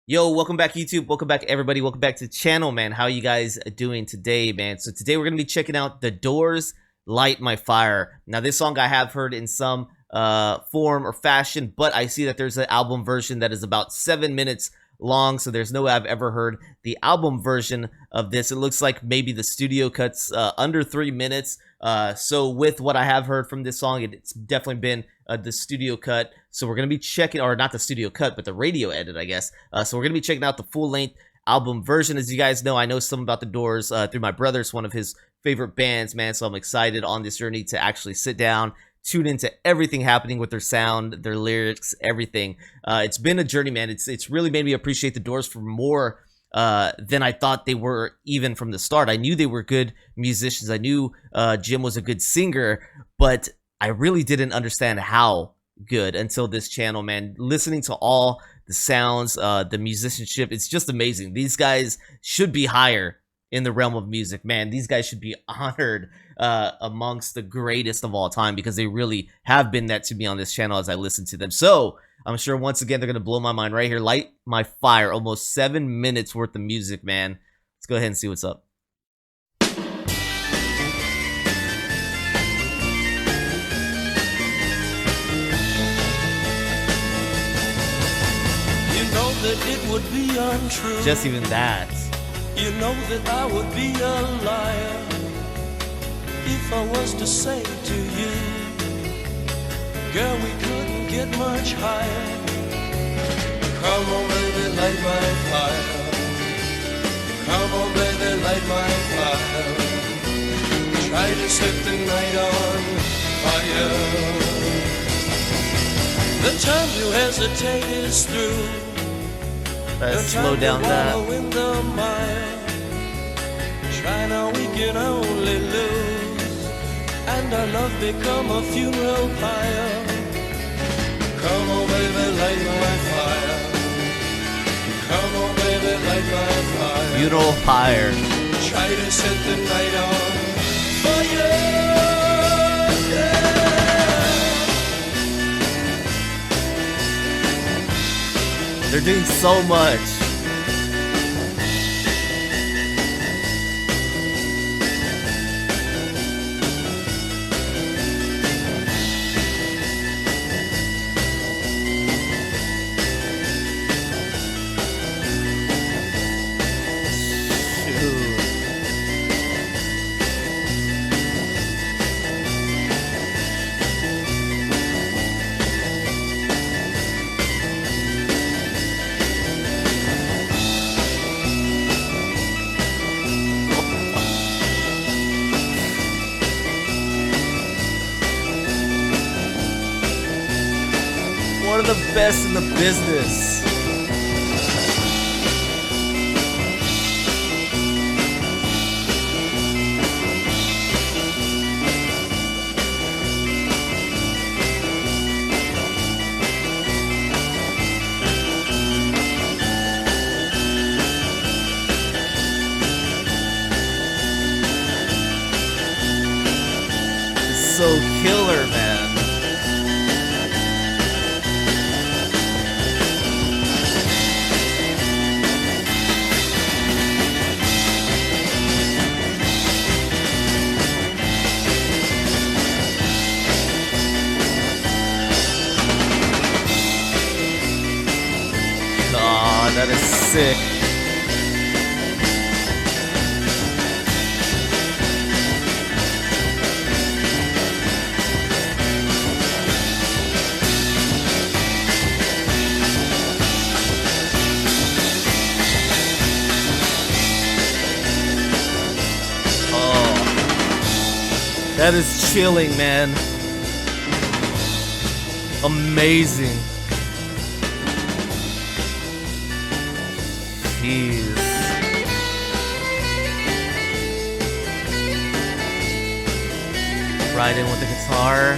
Yo, welcome back YouTube, welcome back everybody, welcome back to the channel, man. How you guys doing today, man? So today we're gonna be checking out The Doors' Light My Fire. Now this song I have heard in some form or fashion, but I see that there's an album version that is about 7 minutes long, so there's no way I've ever heard the album version of this. It looks like maybe the studio cuts under 3 minutes. So with what I have heard from this song, it's definitely been the studio cut. So we're going to be checking, or not the studio cut, but the radio edit, I guess. So we're going to be checking out the full-length album version. As you guys know, I know some about The Doors through my brother. It's one of his favorite bands, man. So I'm excited on this journey to actually sit down, tune into everything happening with their sound, their lyrics, everything. It's been a journey, man. It's really made me appreciate The Doors for more than I thought they were even from the start. I knew they were good musicians. I knew Jim was a good singer, but I really didn't understand how good until this channel, man. Listening to all the sounds, the musicianship, it's just amazing. These guys should be higher in the realm of music, man. These guys should be honored amongst the greatest of all time, because they really have been that to me on this channel as I listen to them. So I'm sure once again they're gonna blow my mind right here. Light My Fire, almost 7 minutes worth of music, man. Let's go ahead and see what's up. That it would be untrue. Just even that. You know that I would be a liar if I was to say to you, girl, we couldn't get much higher. Come on, baby, light my fire. Come on, baby, light my fire. Try to set the night on fire. The time to hesitate is through. Slow down that. Try now, we can only lose, and our love become a funeral pyre. Come on, baby, light my fire. Come on, baby, light my fire. Funeral pyre. Try to set the night on fire. They're doing so much. One of the best in the business. It's so killer, man. That is sick. Oh, that is chilling, man. Amazing. Jeez. Right in with the guitar.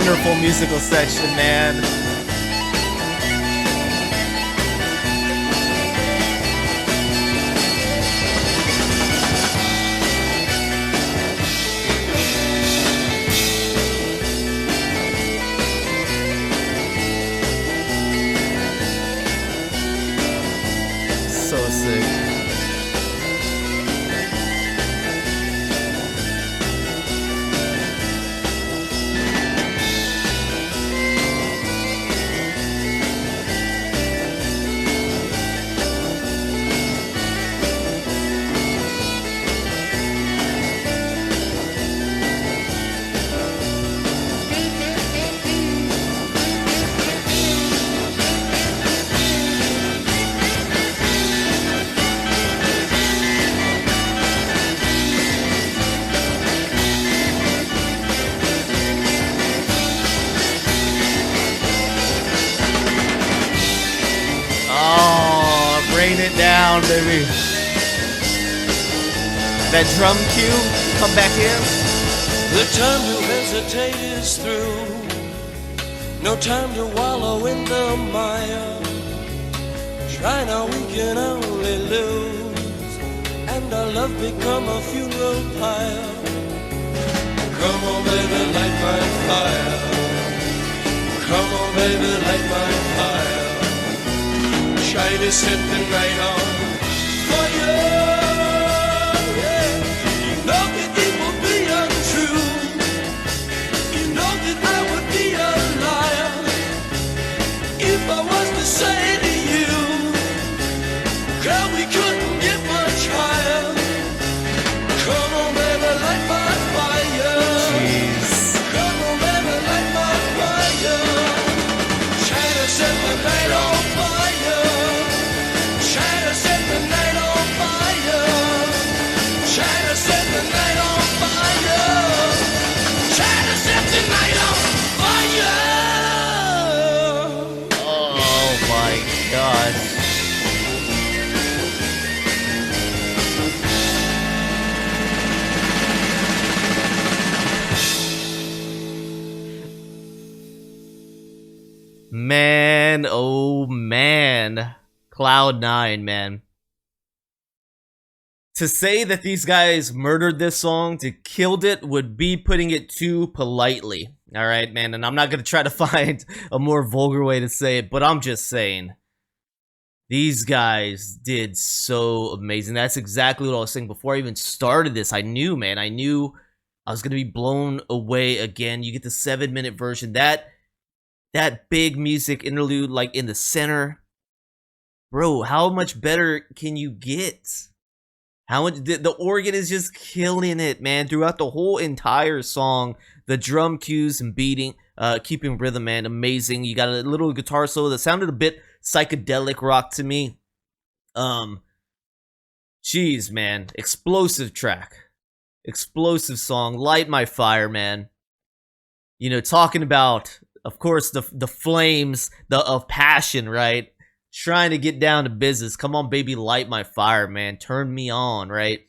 wonderful musical section, man. So sick. Rain it down, baby. That drum cue, come back in. The time to hesitate is through. No time to wallow in the mire. Try now, we can only lose, and our love become a funeral pyre. Come on, baby, light my fire. Come on, baby, light my fire. Try to set the night on fire. Yeah. You know that it will be untrue. You know that I would be a liar if I was to say to you, girl, we couldn't get much higher. Come on, baby, light my fire. Jeez. Come on, baby, light my fire. Try to set the night on fire. Try to set the night on fire. Try to set the night on fire. Try to set the night on fire. Oh my gosh. Man, oh man. Cloud9, man. To say that these guys murdered this song, to killed it, would be putting it too politely. Alright, man, and I'm not gonna try to find a more vulgar way to say it, but I'm just saying. These guys did so amazing. That's exactly what I was saying before I even started this. I knew, man, I knew I was gonna be blown away again. You get the 7-minute version. That big music interlude, like, in the center. Bro, how much better can you get? How much the organ is just killing it, man. Throughout the whole entire song, the drum cues and beating, keeping rhythm, man, amazing. You got a little guitar solo that sounded a bit psychedelic rock to me. Jeez, man, explosive track, explosive song. Light my fire, man. You know, talking about, of course, the flames of passion, right? Trying to get down to business. Come on, baby, light my fire, man. Turn me on, right?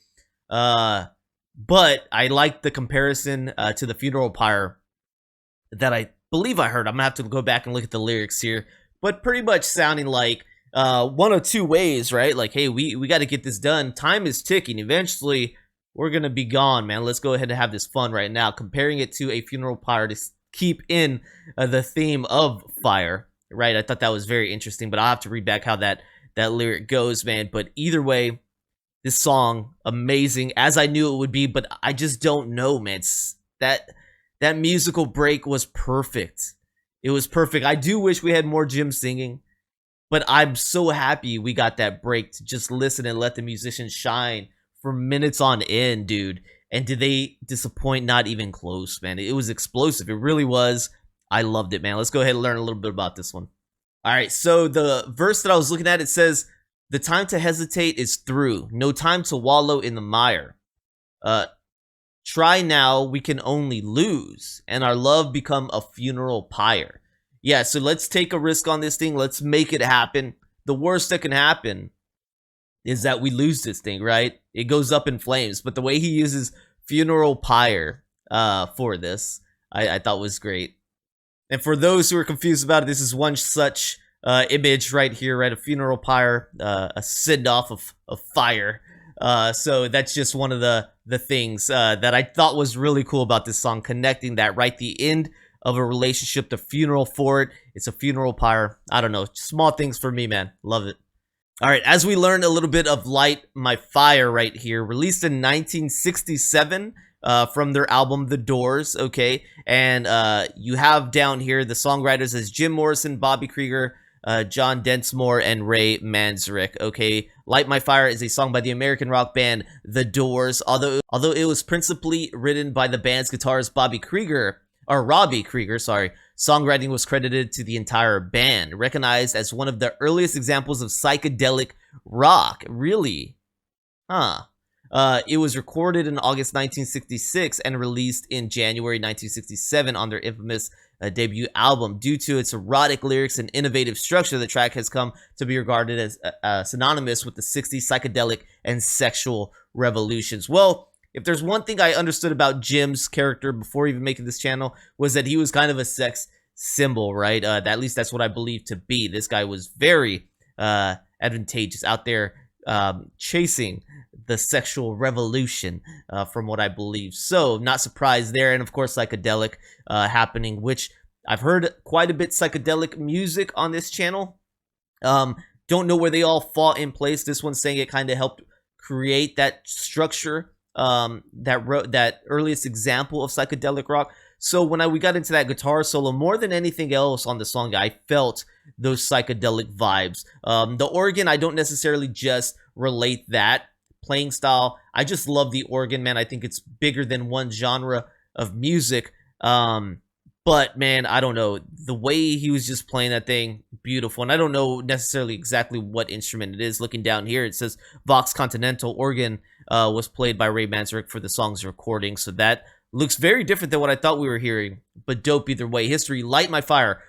But I like the comparison to the funeral pyre that I believe I heard. I'm gonna have to go back and look at the lyrics here, but pretty much sounding like one of two ways, right? Like, hey, we got to get this done. Time is ticking. Eventually, we're gonna be gone, man. Let's go ahead and have this fun right now. Comparing it to a funeral pyre to keep in the theme of fire. Right, I thought that was very interesting, but I'll have to read back how that lyric goes, man. But either way, this song, amazing, as I knew it would be, but I just don't know, man. That musical break was perfect. It was perfect. I do wish we had more Jim singing, but I'm so happy we got that break to just listen and let the musicians shine for minutes on end, dude. And did they disappoint? Not even close, man. It was explosive. It really was. I loved it, man. Let's go ahead and learn a little bit about this one. All right, so the verse that I was looking at, it says, the time to hesitate is through. No time to wallow in the mire. Try now, we can only lose, and our love become a funeral pyre. Yeah, so let's take a risk on this thing. Let's make it happen. The worst that can happen is that we lose this thing, right? It goes up in flames. But the way he uses funeral pyre for this, I thought was great. And for those who are confused about it, this is one such image right here, right? A funeral pyre, a send-off of fire. So that's just one of the things that I thought was really cool about this song, connecting that right the end of a relationship, the funeral for it. It's a funeral pyre. I don't know, small things for me, man. Love it. All right, as we learned a little bit of Light My Fire right here, released in 1967 from their album The Doors, okay? And you have down here the songwriters as Jim Morrison, Bobby Krieger, John Densmore, and Ray Manzarek, okay? Light My Fire is a song by the American rock band The Doors, although it was principally written by the band's guitarist Robbie Krieger, sorry. Songwriting was credited to the entire band, recognized as one of the earliest examples of psychedelic rock. Really? Huh. It was recorded in August 1966 and released in January 1967 on their infamous debut album. Due to its erotic lyrics and innovative structure, the track has come to be regarded as synonymous with the 60s psychedelic and sexual revolutions. Well, if there's one thing I understood about Jim's character before even making this channel, was that he was kind of a sex symbol, right? At least that's what I believe to be. This guy was very advantageous out there chasing the sexual revolution, from what I believe. So not surprised there. And of course, psychedelic happening, which I've heard quite a bit psychedelic music on this channel. Don't know where they all fall in place. This one's saying it kind of helped create that structure, that earliest example of psychedelic rock. So when we got into that guitar solo, more than anything else on the song, I felt those psychedelic vibes. The organ, I don't necessarily just relate that playing style. I just love the organ, man. I think it's bigger than one genre of music. But man, I don't know, the way he was just playing that thing, beautiful. And I don't know necessarily exactly what instrument it is. Looking down here, it says Vox Continental organ was played by Ray Manzarek for the song's recording. So that looks very different than what I thought we were hearing, but dope either way. History: Light My Fire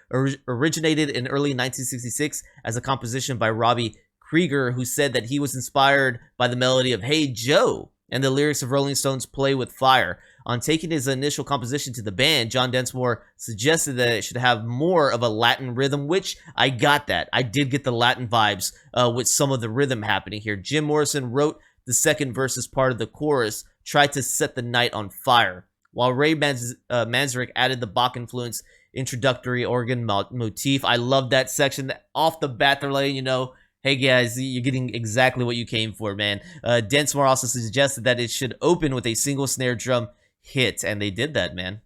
originated in early 1966 as a composition by Robbie Krieger, who said that he was inspired by the melody of Hey Joe and the lyrics of Rolling Stones' Play with Fire. On taking his initial composition to the band, John Densmore suggested that it should have more of a Latin rhythm, which I got that. I did get the Latin vibes with some of the rhythm happening here. Jim Morrison wrote the second verse as part of the chorus, tried to set the night on fire, while Ray Manzarek added the Bach-influenced introductory organ motif. I love that section. Off the bat, they're letting you know, hey guys, you're getting exactly what you came for, man. Densmore also suggested that it should open with a single snare drum hit, and they did that, man.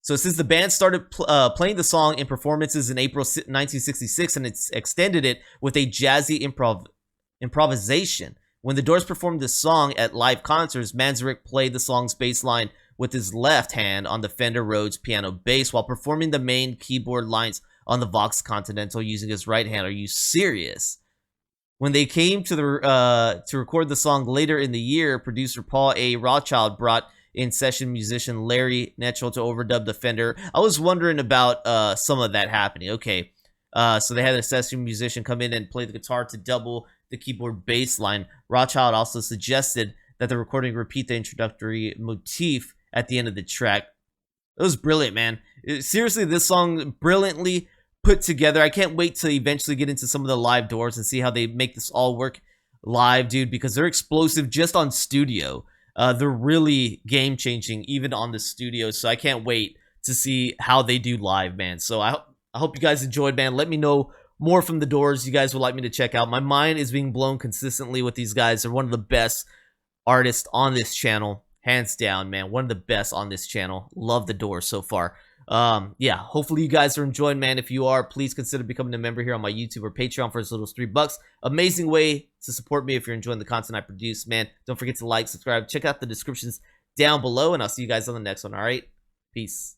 So since the band started playing the song in performances in April 1966, and it's extended it with a jazzy improvisation. When the Doors performed this song at live concerts, Manzarek played the song's bass line with his left hand on the Fender Rhodes piano bass while performing the main keyboard lines on the Vox Continental using his right hand. Are you serious? When they came to record the song later in the year, producer Paul A. Rothchild brought in session musician Larry Netchell to overdub the Fender. I was wondering about some of that happening. Okay, so they had a session musician come in and play the guitar to double the keyboard bass line. Rothchild also suggested that the recording repeat the introductory motif at the end of the track. It was brilliant, man. Seriously, this song brilliantly put together. I can't wait to eventually get into some of the live Doors and see how they make this all work live, dude, because they're explosive just on studio. They're really game-changing even on the studio, so I can't wait to see how they do live, man. So I hope you guys enjoyed, man. Let me know more from the Doors you guys would like me to check out. My mind is being blown consistently with these guys. They're one of the best artists on this channel, hands down, man. One of the best on this channel. Love the Doors so far. Yeah, hopefully you guys are enjoying, man. If you are, please consider becoming a member here on my YouTube or Patreon for as little as $3. Amazing way to support me if you're enjoying the content I produce, man. Don't forget to like, subscribe, check out the descriptions down below, and I'll see you guys on the next one. All right, peace.